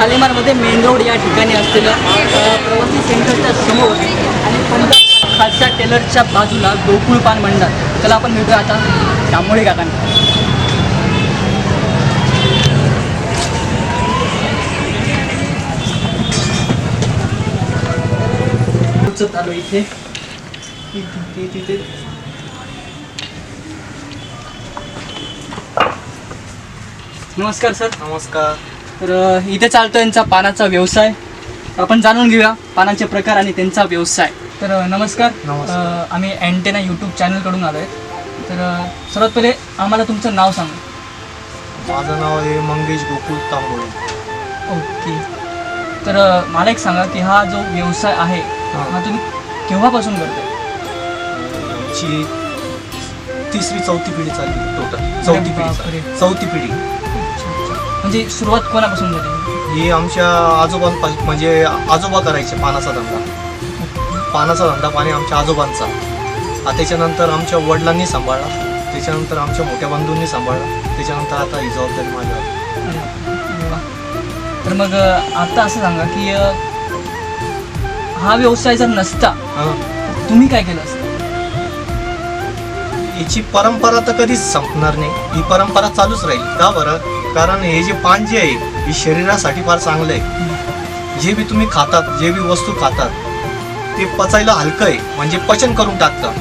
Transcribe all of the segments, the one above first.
शालिमारमध्ये main road या ठिकाणी असलेलं प्रवासी सेंटरच्या समोर आणि पंजाब खालच्या टेलरच्या बाजूला गोकुळ पान म्हणतात. चला आपण भेटूया आता दामोळे काकांना. आलो इथे तिथे नमस्कार सर. नमस्कार. तर इथे चालतो यांचा पानाचा व्यवसाय. आपण जाणून घेऊया पानाचे प्रकार आणि त्यांचा व्यवसाय. तर नमस्कार. आम्ही अँटेना यूट्यूब चॅनलकडून आलो आहे. तर सर्वात पहिले आम्हाला तुमचं नाव सांगा. माझं नाव आहे मंगेश गोकुळ तांबोळे. ओके. तर मला एक सांगा की हा जो व्यवसाय आहे हा तुम्ही केव्हापासून करताय? आमची तिसरी चौथी पिढी चालली टोटल. चौथी पिढी. म्हणजे सुरुवात कोणापासून झाली? ही आमच्या आजोबांपासून, म्हणजे आजोबा करायचे पानाचा धंदा. पानाचा धंदा पाणी आमच्या आजोबांचा. त्याच्यानंतर आमच्या वडिलांनी सांभाळला, त्याच्यानंतर आमच्या मोठ्या बंधूंनी सांभाळला, त्याच्यानंतर आता ही जबाबदारी माझ्यावर. तर मग आता असं सांगा की हा व्यवसाय जर नसता तर तुम्ही काय केलं असतं? याची परंपरा तर कधीच संपणार नाही. ही परंपरा चालूच राहील. का बरं? कारण हे जे पान जे आहे हे शरीरासाठी फार चांगलं आहे. जे बी तुम्ही खातात, जे बी वस्तू खातात ते पचायला हलकं आहे, म्हणजे पचन करून टाकतं.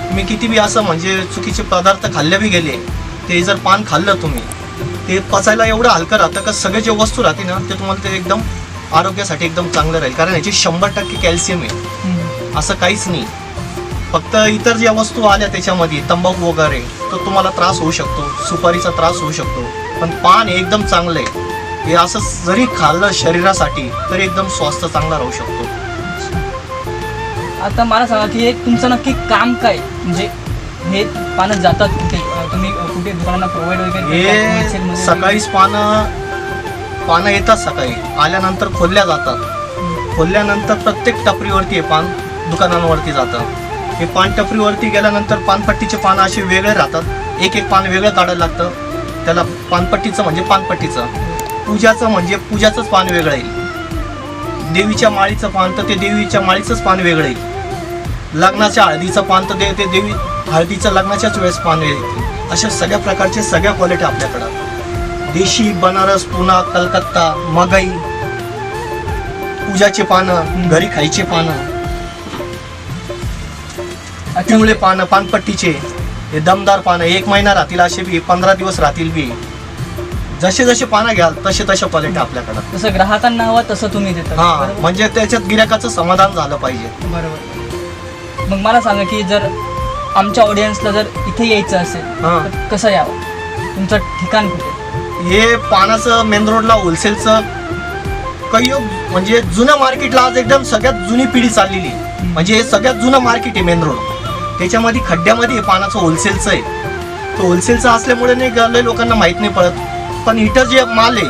तुम्ही किती बी असं म्हणजे चुकीचे पदार्थ खाल्ले बी गेले, ते जर पान खाल्लं तुम्ही ते पचायला एवढं हलकं राहतं का सगळे जे वस्तू राहते ना ते तुम्हाला ते एकदम आरोग्यासाठी एकदम चांगलं राहील. कारण याची 100% कॅल्शियम आहे. असं काहीच नाही. फक्त इतर ज्या वस्तू आल्या त्याच्यामध्ये तंबाखू वगैरे तर तुम्हाला त्रास होऊ शकतो, सुपारीचा त्रास होऊ शकतो. पण पान हे एकदम चांगलं आहे. हे असं जरी खाल्लं शरीरासाठी तर एकदम स्वास्थ्य चांगला राहू शकतो. आता मला सांगा की तुमचं नक्की काम काय? म्हणजे हे पानं जातात कुठे? तुम्ही कुठे दुकानांना प्रोव्हाइड वगैरे? हे सकाळीच पानं येतात. सकाळी आल्यानंतर खोलल्या जातात. खोलल्यानंतर प्रत्येक टपरीवरती हे पान दुकानांवरती जातं. हे पान टपरीवरती गेल्यानंतर पानपट्टीचे पानं असे वेगळे राहतात. एक एक पान वेगळं काढायला लागतं. त्याला पानपट्टीचं म्हणजे पानपट्टीचं, पूजाचं म्हणजे पूजाचंच पान वेगळं येईल. देवीच्या माळीचं पान तर ते देवीच्या माळीचंच पान वेगळं येईल. लग्नाच्या हळदीचं पान तर ते देवी हळदीचं लग्नाच्याच वेळेस पान येईल. अशा सगळ्या प्रकारचे सगळ्या क्वालिटी आपल्याकडं. देशी, बनारस, पुणा, कलकत्ता, मगई, पूजाचे पानं, घरी खायचे पानं, पिवळे पानं, पानपट्टीचे, हे दमदार पानं 1 महिना राहतील, असे बी 15 दिवस राहतील बी. जसे जसे पानं घ्याल तसे तसे क्वालिटी आपल्याकडं. जसं ग्राहकांना हवं तसं तुम्ही देता. हा, म्हणजे त्याच्यात गिऱ्हाईकाचं समाधान झालं पाहिजे. बरोबर. मग मला सांगा की जर आमच्या ऑडियन्सला जर इथे यायचं असेल तर कसं यावं? तुमचं ठिकाण कुठे? हे पानाचं मेन रोडला होलसेलचं काही म्हणजे जुनं मार्केटला आज एकदम सगळ्यात जुनी पिढी चाललेली. म्हणजे हे सगळ्यात जुनं मार्केट आहे मेन रोड. त्याच्यामध्ये खड्ड्यामध्ये पानाचं होलसेलचं आहे. तो होलसेलचं असल्यामुळे नाही लय लोकांना माहीत नाही पडत. पण इथं जे माल आहे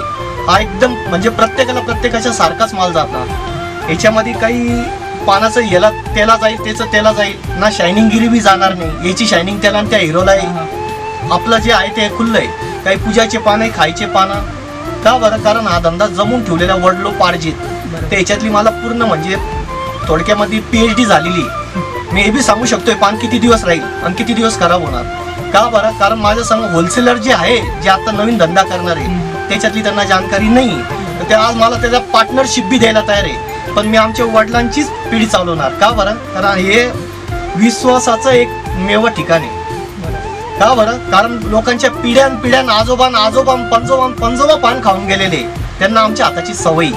हा एकदम म्हणजे प्रत्येकाला प्रत्येकाच्या सारखाच माल जातात. याच्यामध्ये काही पानाचं याला त्याला जाईल, त्याचं त्याला जाईल ना. शायनिंगगिरी बी जाणार नाही. याची शायनिंग त्याला आणि त्या हिरोला आहे. आपलं जे आहे ते खुल्लं आहे. काही पूजाचे पान आहे, खायचे पानं. का बरं? कारण हा धंदा जमून ठेवलेला वडलो पार्जित. तर याच्यातली मला पूर्ण म्हणजे थोडक्यामध्ये PhD झालेली. मी हे बी सांगू शकतोय पान किती दिवस राहील आणि किती दिवस खराब होणार. का बरं? कारण माझ्या संग होलसेलर जे आहे, जे आता नवीन धंदा करणार आहे, त्याच्यातली त्यांना जानकारी नाही. तर ते आज मला त्याचा पार्टनरशिप बी द्यायला तयार आहे. पण मी आमच्या वडिलांचीच पिढी चालवणार. का बरं? कारण हे विश्वासाचं एक मेव ठिकाण आहे. का बरं? कारण लोकांच्या पिढ्यान पंजोबा पान खाऊन गेलेले. त्यांना आमच्या हाताची सवय,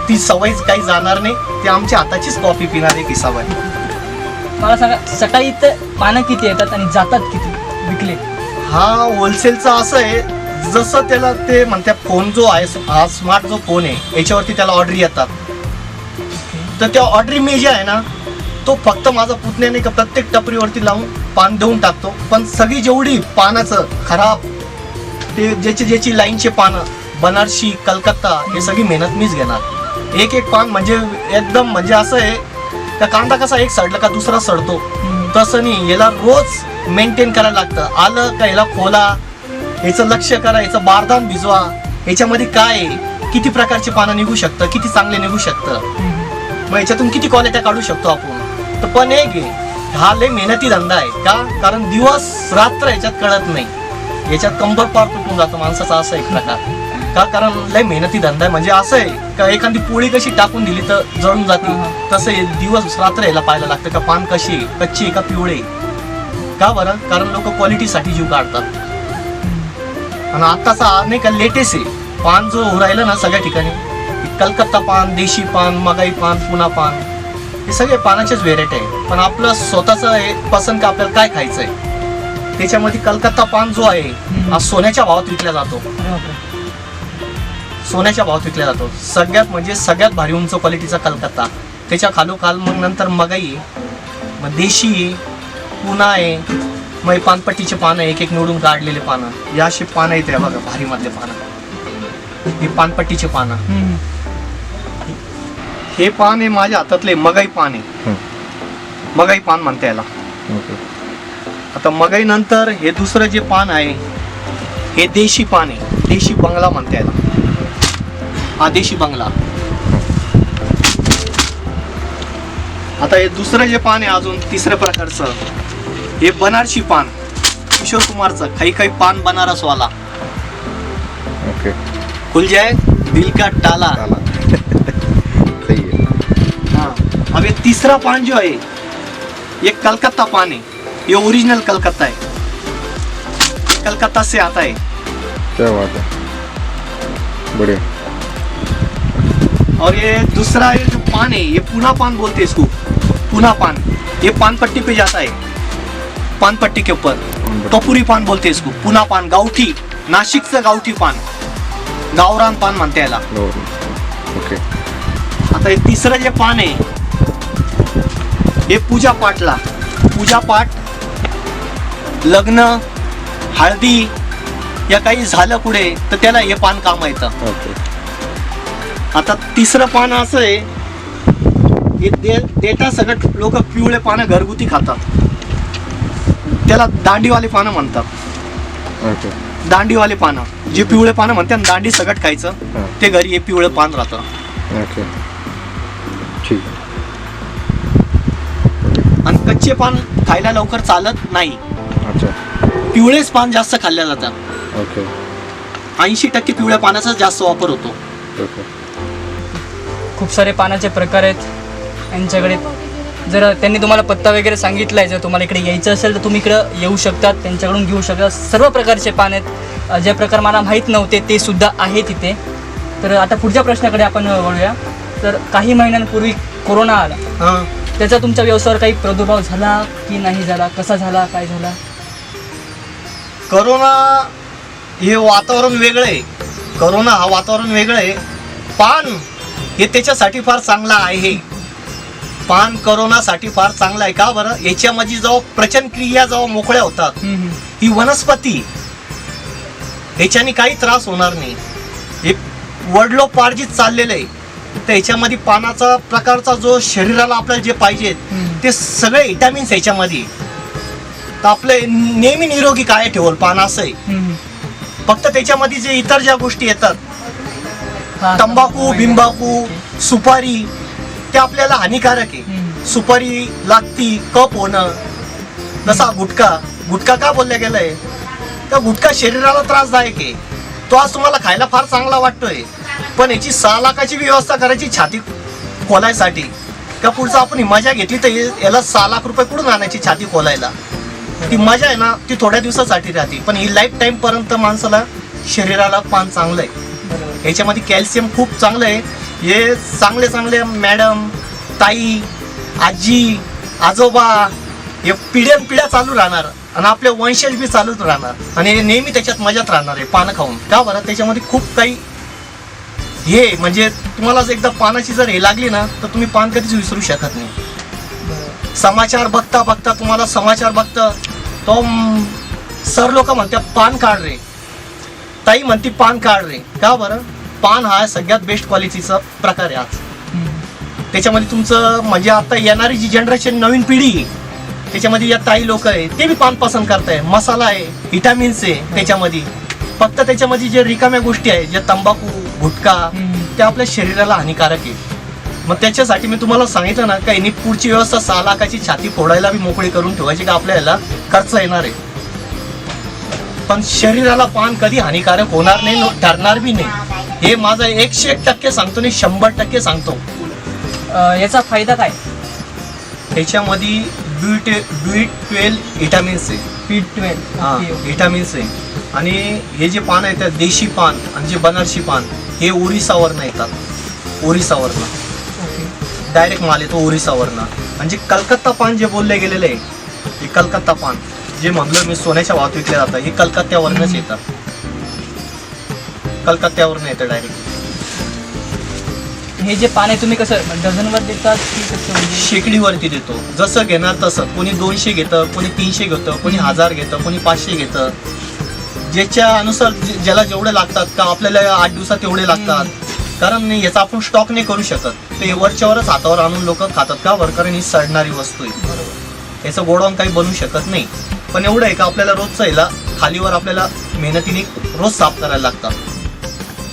ती सवय काही जाणार नाही. ते आमच्या हाताचीच कॉफी पिणार आहे की सवय. मला सांगा सकाळी इथं पानं किती येतात आणि जातात किती विकले? हा होलसेलचा असं आहे, जसं त्याला ते म्हणतात फोन जो आहे, हा स्मार्ट जो फोन आहे याच्यावरती त्याला ऑर्डर येतात. तर त्या ऑर्डर मी जे आहे ना तो फक्त माझा पुतण्याने का प्रत्येक टपरीवरती लावून पान देऊन टाकतो. पण सगळी जेवढी पानाचं खराब ते ज्याची लाईनचे पानं बनारसी, कलकत्ता हे सगळी मेहनत मीच घेणार. एक एक पान म्हणजे एकदम म्हणजे असं आहे का कांदा कसा एक सडला का दुसरा सडतो तसं नाही. याला रोज मेंटेन करायला लागतं. आलं का याला खोला, याचं लक्ष करा, याचं बारदान भिजवा, याच्यामध्ये काय आहे किती प्रकारचे पानं निघू शकतं, किती चांगले निघू शकतं, मग याच्यातून किती क्वालिट्या काढू शकतो आपण. तर पण एक आहे, हा लय मेहनती धंदा आहे. का? कारण दिवस रात्र याच्यात कळत नाही, याच्यात कंबर पार तुटून जातो माणसाचा, असा एक प्रकार. का? कारण लय मेहनती धंदा आहे. म्हणजे असं आहे का एखादी पोळी कशी टाकून दिली तर जळून जाते, तसं हे दिवस रात्र याला पाहायला लागतं का पान कशी आहे, कच्ची आहे का पिवळे. का बरं? कारण लोक क्वालिटीसाठी जीव काढतात. आणि आत्ताचा नाही का लेटेस्ट आहे पान जो राहिलं ना सगळ्या ठिकाणी, कलकत्ता पान, देशी पान, मगाई पान, पुना पान, हे सगळे पानाचेच व्हेरायटी आहे. पण आपलं स्वतःचं पसंत का आपल्याला काय खायचं आहे. त्याच्यामध्ये कलकत्ता पान जो आहे हा सोन्याच्या भावात विकला जातो, सोन्याच्या भावात विकला जातो. सगळ्यात म्हणजे सगळ्यात भारी उंच क्वालिटीचा कलकत्ता, त्याच्या खालोखाल मग नंतर मगाई आहे, मग देशी आहे, पुना आहे, मग पानपट्टीचे पानं एक एक निवडून काढलेले पानं, या अशी पानं येते बघा भारी मधले पानं, हे पानपट्टीचे पानं. हे पान आहे माझ्या हातातले मगाई पान आहे, मगाई पान म्हणते याला. आता मगाई नंतर हे दुसरं जे पान आहे हे देशी पान आहे, देशी बंगला म्हणते याला, हा देशी बंगला. आता हे दुसरं जे पान आहे अजून तिसऱ्या प्रकारचं, हे बनारसी पान, किशोर कुमारचं काही काही पान बनारस वाला. खुल जाए दिल का ताला. हाँ, अब ये तीसरा पान जो है ये कलकत्ता पान है, ये ओरिजिनल कलकत्ता है, कलकत्ता से आता है. क्या बात है, बढ़िया. और ये दूसरा ये जो पान है ये पुना पान बोलते हैं इसको, पुना पान. ये पान पट्टी पे जाता है, पान पट्टी के ऊपर. टोपुरी पान बोलते हैं इसको, पुना पान, गावठी, नाशिकचं गावठी पान, गावरान पान म्हणते याला. ओके. आता हे तिसरं जे पान आहे हे पूजा पाठला, पूजा पाठ, लग्न, हळदी या काही झालं पुढे तर त्याला हे पान काम येतं. ओके. आता तिसरं पान असं आहे, हे देता सगळं लोक पिवळे पानं घरगुती खातात, त्याला दांडीवाले पानं म्हणतात. ओके. दांडीवाले पानं, जे पिवळे पानं म्हणतात दांडी सगळं खायचं, ते घरी हे पिवळे पान राहतं. ओके. ठीक आहे. आणि कच्चे पान खायला लवकर चालत नाही, अच्छा. पिवळेच पान जास्त खाल्ल्या जातात. ओके. 80% पिवळ्या पानाचा जास्त वापर होतो. ओके. खूप सारे पानाचे प्रकार आहेत यांच्याकडे. जर त्यांनी तुम्हाला पत्ता वगैरे सांगितला आहे, जर तुम्हाला इकडे यायचं असेल तर तुम्ही इकडं येऊ शकतात, त्यांच्याकडून घेऊ शकता. सर्व प्रकारचे पान आहेत, जे प्रकार मला माहीत नव्हते ते सुद्धा आहे तिथे. तर आता पुढच्या प्रश्नाकडे आपण वळूया. तर काही महिन्यांपूर्वी कोरोना आला, हां, त्याचा तुमच्या व्यवसायावर काही प्रादुर्भाव झाला की नाही झाला, कसा झाला, काय झाला? करोना हे वातावरण वेगळं आहे, करोना हा वातावरण वेगळं आहे. पान हे त्याच्यासाठी फार चांगला आहे, पान करोनासाठी फार चांगला आहे. का बरं? याच्यामध्ये जेव्हा प्रचन क्रिया जेव्हा मोकळ्या होतात, ही वनस्पती याच्याने काही त्रास होणार नाही, हे वडलोपार्जित चाललेलं आहे. तर याच्यामध्ये पानाचा प्रकारचा जो शरीराला आपल्याला जे पाहिजेत ते सगळे विटॅमिन्स याच्यामध्ये, तर आपले नेहमी निरोगी काय ठेवल पान असं आहे. फक्त त्याच्यामध्ये जे इतर ज्या गोष्टी येतात, तंबाखू, बिंबाकू, सुपारी, ते आपल्याला हानिकारक आहे. सुपारी लागती, कप होणं, जसा गुटखा का बोलल्या गेलाय, तर गुटखा शरीराला त्रासदायक आहे. तो आज तुम्हाला खायला फार चांगला वाटतोय, पण याची 6 लाखाची व्यवस्था करायची छाती खोलायसाठी. का पुढचं आपण ही मजा घेतली तर याला 6 लाख रुपये कुठून आणायची छाती खोलायला. ती मजा आहे ना, ती थोड्या दिवसासाठी राहते, पण ही लाईफ टाईम पर्यंत माणसाला शरीराला पान चांगलं आहे. याच्यामध्ये कॅल्शियम खूप चांगलं आहे. हे चांगले चांगले मॅडम, ताई, आजी, आजोबा हे पिढ्यानपिढ्या चालू राहणार आणि आपले वंशज बी चालूच राहणार आणि हे नेहमी त्याच्यात मजात राहणार आहे पानं खाऊन. का बरं? त्याच्यामध्ये खूप काही हे म्हणजे तुम्हाला जर एकदा पानाची जर हे लागली ना तर तुम्ही पान कधीच विसरू शकत नाही. समाचार बघता बघता तुम्हाला समाचार बघता तो सर लोक म्हणतात पान काढ रे, ताई म्हणते पान काढ रे. का बरं? पान हा सगळ्यात बेस्ट क्वालिटीचा प्रकार आहे आज. त्याच्यामध्ये तुमचं म्हणजे आता येणारी जी जनरेशन नवीन पिढी त्याच्यामध्ये या ताई लोक आहे ते बी पान पसंत करताय. मसाला आहे, विटॅमिन्स आहे त्याच्यामध्ये. फक्त त्याच्यामध्ये जे रिकाम्या गोष्टी आहे, जे तंबाखू, गुटखा ते आपल्या शरीराला हानिकारक आहे. मग त्याच्यासाठी मी तुम्हाला सांगितलं ना का यांनी पुढची व्यवस्था 6 लाखाची छाती फोडायला बी मोकळी करून ठेवायची का आपल्याला खर्च येणार आहे. पण शरीराला पान कधी हानिकारक होणार नाही, ठरणार बी नाही. हे माझं 101% सांगतो नाही, 100% सांगतो. याचा फायदा काय? त्याच्यामध्ये B12 विटामिन्स आहे. B12 हा, विटामिन्स आहे. आणि हे जे पान आहे त्यात देशी पान आणि जे बनारसी पान हे ओरिसावरनं येतात. ओरिसावरनं डायरेक्ट माल येतो ओरिसावरनं. आणि जे कलकत्ता पान जे बोलले गेलेले आहे, हे कलकत्ता पान जे म्हणलं मी सोन्याच्या भावात विकले जातं, हे कलकत्त्यावरनंच येतात. कलकत्त्यावरनं येतं डायरेक्ट. हे जे पान आहे तुम्ही कसं डझनवर देतात की कसं म्हणजे? शेकडीवरती देतो, जसं घेणार तसं. कोणी 200 घेतं, कोणी 300 घेतं, कोणी 1000 घेतं, कोणी 500 घेतं. ज्याच्या अनुसार ज्याला जेवढे लागतात का आपल्याला 8 दिवसात एवढे लागतात. कारण याचा आपण स्टॉक नाही करू शकत. ते वरच्यावरच हातावर आणून लोक खातात का बरं, कारण ही सडणारी वस्तू आहे. याचं गोडाऊन काही बनवू शकत नाही. पण एवढं आहे का आपल्याला रोजचं याला खालीवर आपल्याला मेहनतीने रोज साफ करायला लागतात.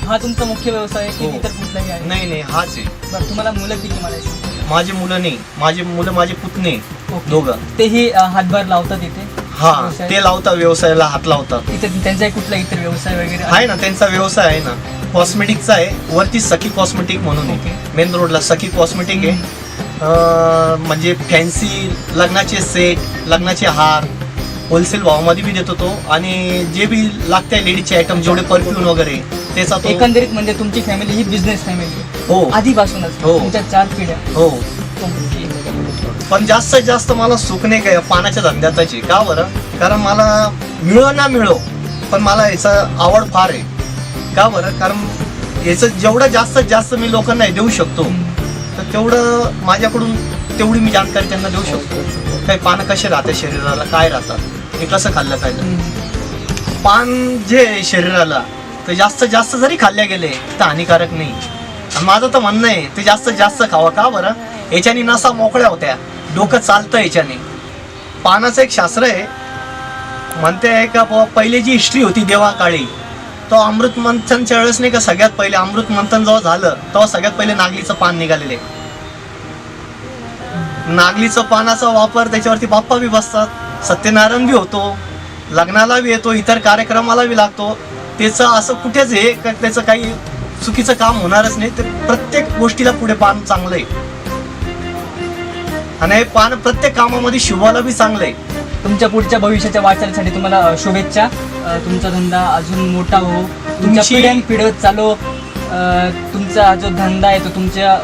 हा तुमचा मुख्य व्यवसाय आहे की हो. इतर कुठलाही आहे? नाही हाच आहे. बरं, तुम्हाला मुलं किती म्हणायचं? माझी मुलं नाही, माझे मुलं माझे पुतणे ओके. दोघं. तेही हातभार लावतात इथे? हा, व्यवसाय? ते लावतात, व्यवसायाला हात लावतात. इथे त्यांचा कुठला इतर व्यवसाय वगैरे आहे ना, त्यांचा व्यवसाय आहे ना, कॉस्मेटिकचा आहे. वरती सखी कॉस्मेटिक म्हणून ओके. आहे, मेन रोडला सखी कॉस्मेटिक आहे. म्हणजे फॅन्सी लग्नाचे सेट, लग्नाचे हार होलसेल भावामध्ये बी देतो तो. आणि जे बी लागते लेडीजचे आयटम जेवढे परफ्यूम वगैरे त्याचा तो. एकंदरीत म्हणजे तुमची फॅमिली ही बिझनेस फॅमिली आहे हो आधीपासूनच? हो. तुमच्या 4 पिढ्या? हो. ओके. पण जास्तीत जास्त मला सुख नाही काय पानाच्या धंद्यातच आहे. का बरं? कारण मला मिळो ना मिळो, पण मला याचं आवड फार आहे. का बरं? कारण याचं जेवढं जास्तीत जास्त मी लोकांना देऊ शकतो तर तेवढं माझ्याकडून तेवढी मी जानकारी त्यांना देऊ शकतो. काही पानं कसे राहतात शरीराला, काय राहतात, हे कसं खाल्लं पाहिजे. पान जे आहे शरीराला ते जास्तीत जास्त जरी खाल्ल्या गेले तर हानिकारक नाही. आणि माझं तर म्हणणं आहे ते जास्तीत जास्त खावा. का बरं? याच्याने नसा मोकळ्या होत्या, डोकं चालतं याच्याने. पानाचं एक शास्त्र आहे, म्हणते का पहिले जी हिस्ट्री होती देवाकाळी, तो अमृत मंथनच्या वेळेस नाही का सगळ्यात पहिले अमृत मंथन जेव्हा झालं तेव्हा सगळ्यात पहिले नागलीचं पान निघालेले. नागलीचं पानाचा वापर त्याच्यावरती बाप्पा बी बसतात, सत्यनारायण बी होतो, लग्नाला बी येतो, इतर कार्यक्रमाला बी लागतो. त्याचं असं कुठेच आहे का त्याचं काही चुकीचं काम होणारच नाही. तर प्रत्येक गोष्टीला पुढे पान चांगलं आहे. आणि हे पान प्रत्येक कामामध्ये शुभाला बी चांगलं आहे. तुमच्या पुढच्या भविष्याच्या वाटचालीसाठी तुम्हाला शुभेच्छा. तुमचा धंदा अजून मोठा हो, तुमच्या पिढ्यानपिढ्या चालो. तुमचा जो धंदा आहे तो तुमच्या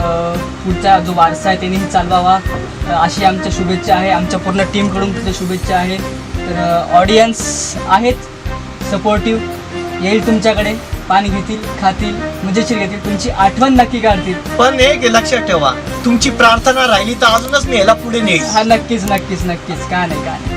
पुढचा जो वारसा आहे त्यांनीही चालवावा अशी आमच्या शुभेच्छा आहे. आमच्या पूर्ण टीमकडून तुझ्या शुभेच्छा आहे. तर ऑडियन्स आहेत सपोर्टिव्ह, येईल तुमच्याकडे, पाणी घेतील, खातील, मजेशीर घेतील, तुमची आठवण नक्की काढतील. पण एक लक्षात ठेवा, तुमची प्रार्थना राहिली तर अजूनच मी याला पुढे नेईल. हा, नक्कीच नक्कीच नक्कीच, का नाही का नाही.